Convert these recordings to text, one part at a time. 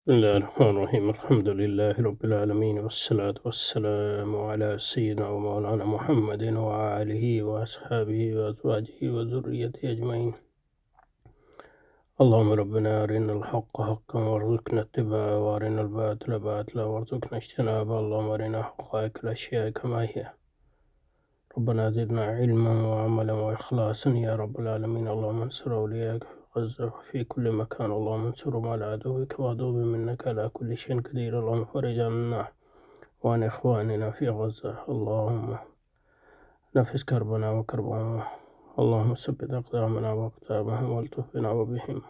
بسم الله الرحمن الرحيم الحمد لله رب العالمين والصلاة والسلام على سيدنا ومولانا محمد وآله وأصحابه وأزواجه وذريته أجمعين. اللهم ربنا أرنا الحق حقا وارزقنا اتباعه وأرنا الباطل باطلا وارزقنا اجتنابه. اللهم أرنا حقائق الأشياء كما هي. ربنا زدنا علما وعملا وإخلاصا يا رب العالمين. اللهم انصر أولياءك في غزة وفي كل مكان. اللهم انصرهم على عدوك وعدوهم منك على كل شيء قدير. اللهم فرج عنا وعن إخواننا في غزة. اللهم نفس كربنا وكربهم. اللهم ثبت أقدامنا وأقدامهم والطف بنا وبهم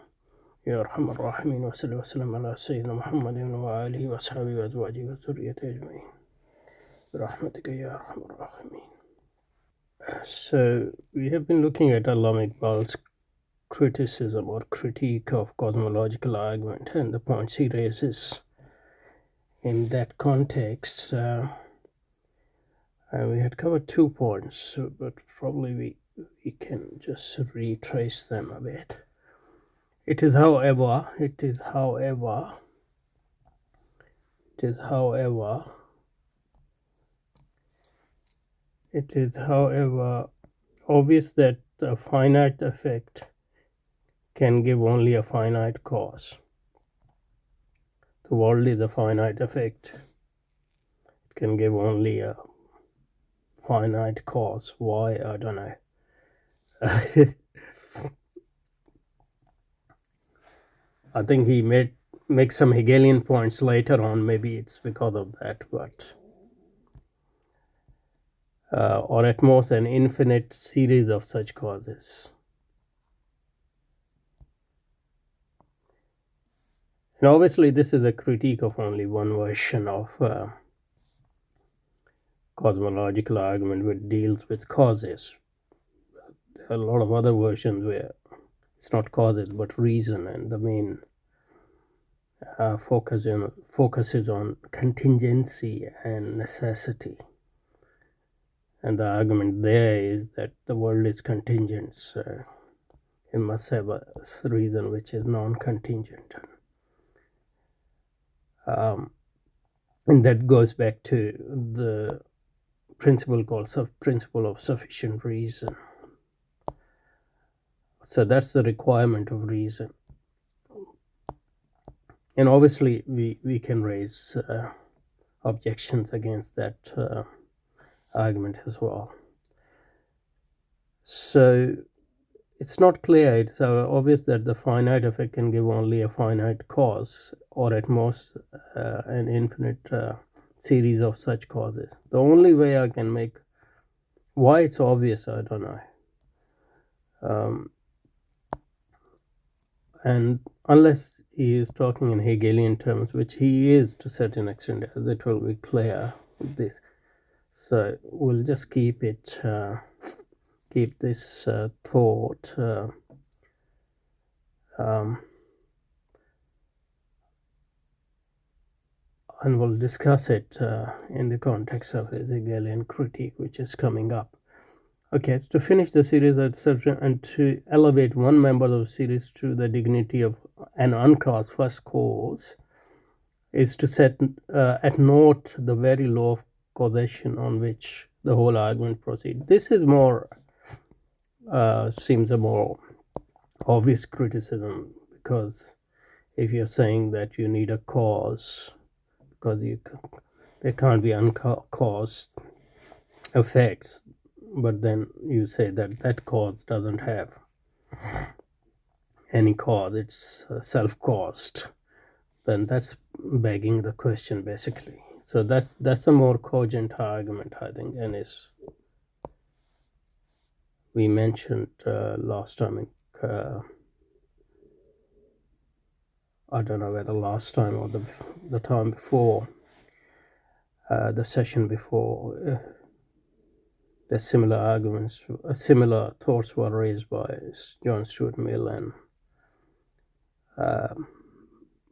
يا أرحم الراحمين. وصل وسلم على سيدنا محمد وآله وأصحابه وأزواجه وذريته أجمعين برحمتك يا أرحم الراحمين. So we have been looking at Allama Iqbal's criticism or critique of cosmological argument and the points he raises in that context. And we had covered 2 points, but probably we can just retrace them a bit. It is however obvious that a finite effect can give only a finite cause. The world is a finite effect. It can give only a finite cause. Why? I don't know. I think he make some Hegelian points later on. Maybe it's because of that, but or at most an infinite series of such causes. And obviously, this is a critique of only one version of cosmological argument, which deals with causes. There are a lot of other versions where it's not causes but reason, and the main focuses on contingency and necessity. And the argument there is that the world is contingent, so it must have a reason which is non-contingent. And that goes back to the principle called principle of sufficient reason. So that's the requirement of reason. And obviously we can raise objections against that argument as well. So it's not clear, it's obvious that the finite effect can give only a finite cause, or at most an infinite series of such causes. The only way I can make why it's obvious, I don't know. And unless he is talking in Hegelian terms, which he is to a certain extent, that will be clear with this. So we'll just keep this thought and we'll discuss it in the context of his Hegelian critique, which is coming up. Okay, to finish the series and to elevate one member of the series to the dignity of an uncaused first cause is to set at naught the very law of causation on which the whole argument proceeds. This is more seems a more obvious criticism, because if you're saying that you need a cause, because there can't be uncaused effects, but then you say that cause doesn't have any cause, it's self-caused, then that's begging the question basically. So that's a more cogent argument, I think, and we mentioned last time I don't know whether last time or the time before, the session before, the similar arguments, similar thoughts were raised by John Stuart Mill and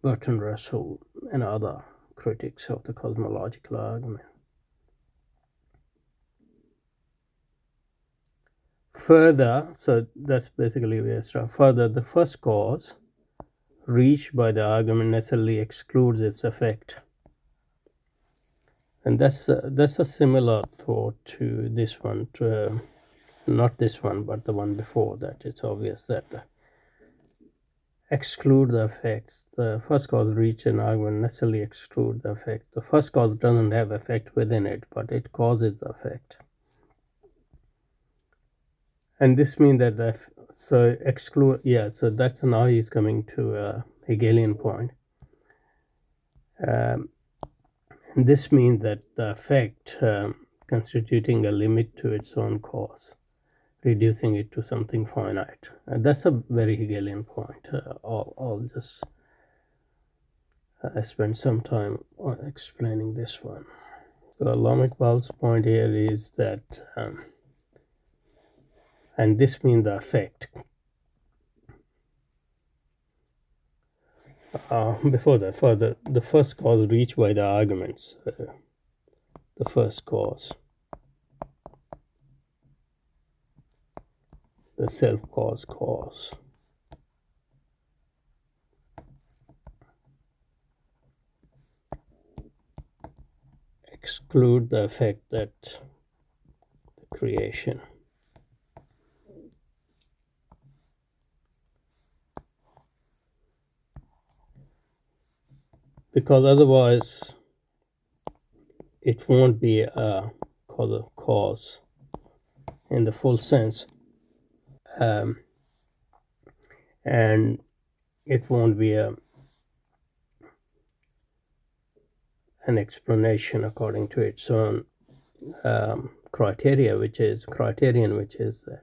Bertrand Russell and other critics of the cosmological argument. Further, so that's basically where it's from. Further, the first cause reached by the argument necessarily excludes its effect. And that's a similar thought to this one, not this one, but the one before that. It's obvious that exclude the effects. The first cause reach an argument necessarily exclude the effect. The first cause doesn't have effect within it, but it causes the effect. And this means that so exclude, so that's now he's coming to a Hegelian point. And this means that the effect constituting a limit to its own cause, reducing it to something finite. That's a very Hegelian point. I'll just spend some time on explaining this one. So Iqbal's point here is that, and this means the effect. Before that, for the first cause reached by the arguments, the first cause, the self-cause cause. Exclude the effect that the creation. Because otherwise it won't be a cause in the full sense, and it won't be an explanation according to its own criterion, which is that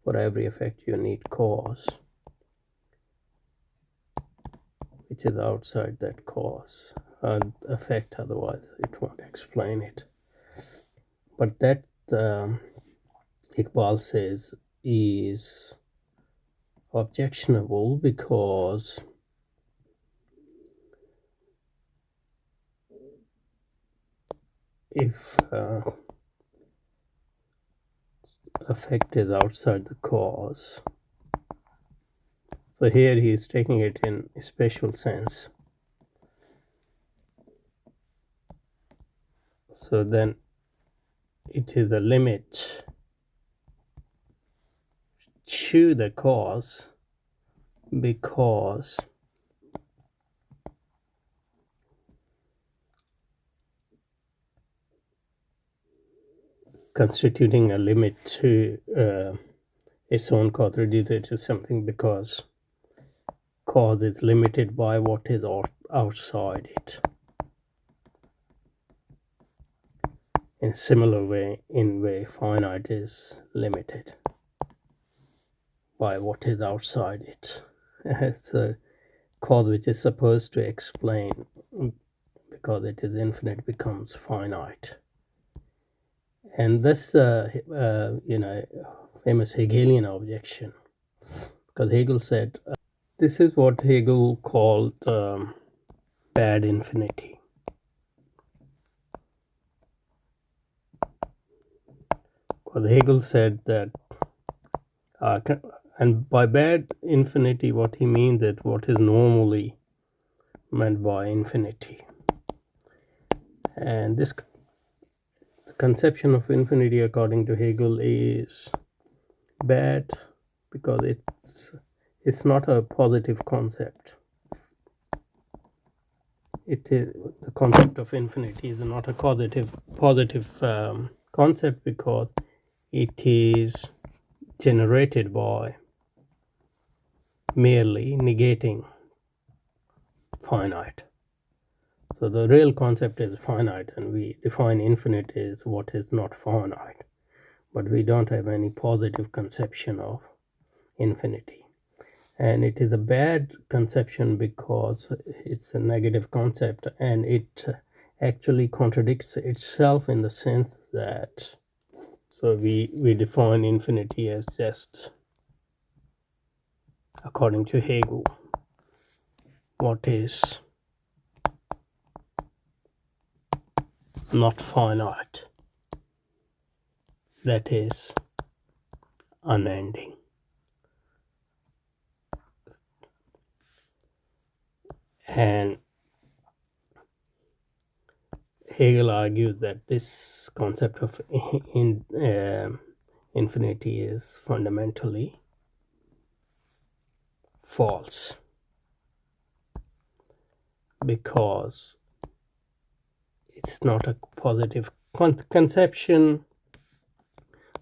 for every effect you need cause, which is outside that cause effect, otherwise it won't explain it. But that Iqbal says is objectionable because if effect is outside the cause, so here he is taking it in a special sense, so then it is a limit to the cause because constituting a limit to its own cause reduced to something because cause is limited by what is outside it. In a similar way, finite is limited by what is outside it. So cause which is supposed to explain, because it is infinite, becomes finite. And this famous Hegelian objection, because Hegel said this is what Hegel called bad infinity. Because Hegel said that and by bad infinity, what he means is what is normally meant by infinity. And this conception of infinity, according to Hegel, is bad because it's not a positive concept. It is, the concept of infinity is not a positive concept because it is generated by merely negating finite. So the real concept is finite, and we define infinite as what is not finite, but we don't have any positive conception of infinity. And it is a bad conception because it's a negative concept, and it actually contradicts itself in the sense that, so we define infinity as just, according to Hegel, what is not finite, that is unending. And Hegel argues that this concept of infinity is fundamentally false, because it's not a positive conception.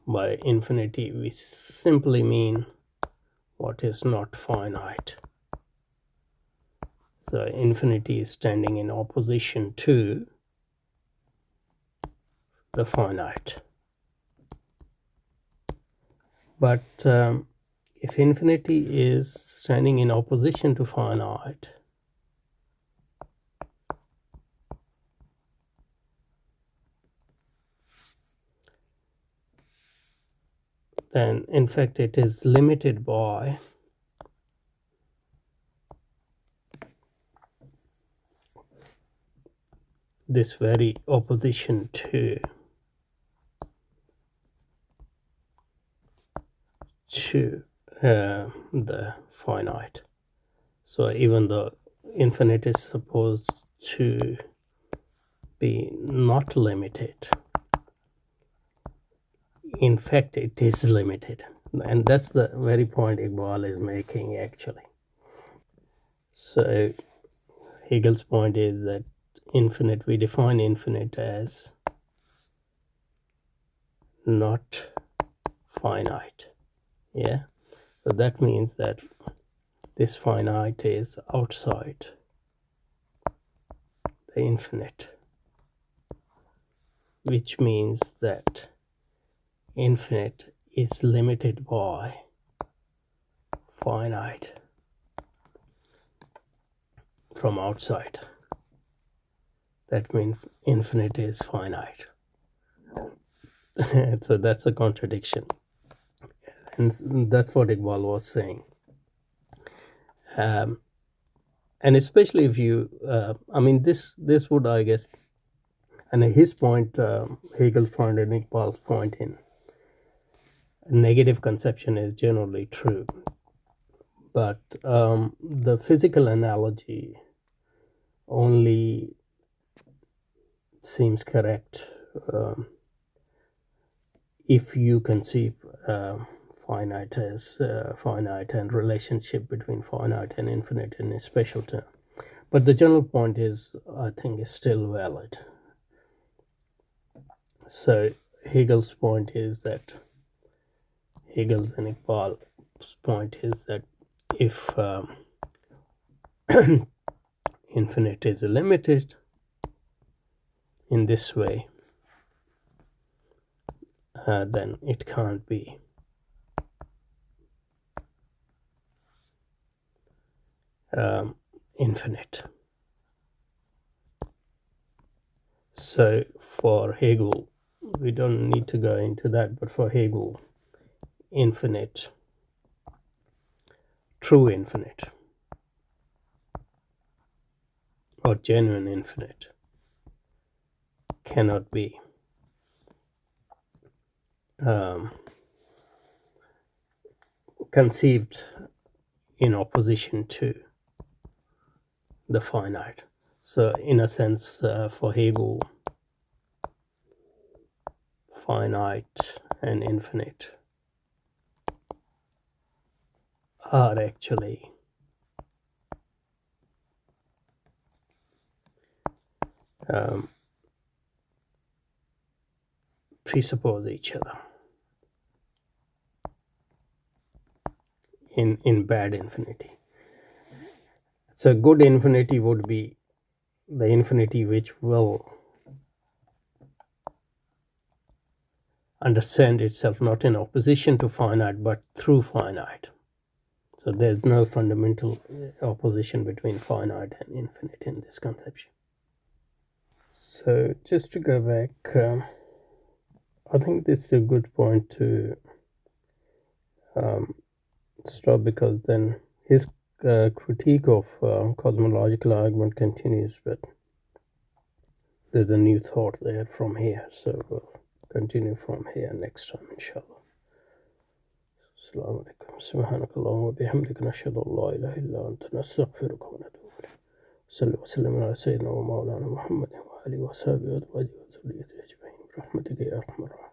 By infinity, we simply mean what is not finite. So infinity is standing in opposition to the finite. But if infinity is standing in opposition to finite, then in fact it is limited by this very opposition to the finite. So even though infinite is supposed to be not limited, in fact it is limited. And that's the very point Iqbal is making, actually. So Hegel's point is that infinite, we define infinite as not finite. Yeah, so that means that this finite is outside the infinite, which means that infinite is limited by finite from outside. That means infinite is finite. So that's a contradiction, and that's what Iqbal was saying. And especially if you, this would, I guess, and his point, Hegel's point and Iqbal's point in negative conception is generally true. But the physical analogy only seems correct if you conceive finite as finite and relationship between finite and infinite in a special term. But the general point is, I think, is still valid. So Hegel's point is that, Hegel's and Iqbal's point is that if infinite is limited in this way, then it can't be infinite. So for Hegel, we don't need to go into that, but for Hegel, infinite, true infinite, or genuine infinite, cannot be conceived in opposition to the finite. So in a sense, for Hegel, finite and infinite are actually presuppose each other in bad infinity. So good infinity would be the infinity which will understand itself not in opposition to finite but through finite. So there's no fundamental opposition between finite and infinite in this conception. So just to go back, I think this is a good point to stop, because then his critique of cosmological argument continues, but there's a new thought there from here, so we'll continue from here next time, inshallah. Assalamu alaikum. Subhanakallahumma wa bihamdika, nashhadu an la ilaha illa anta, nastaghfiruka wa natubu ilayk. صلى وسلم على سيدنا ومولانا محمد وآله وصحبه وأزواجه وذريته أجمعين برحمتك يا أرحم الراحمين.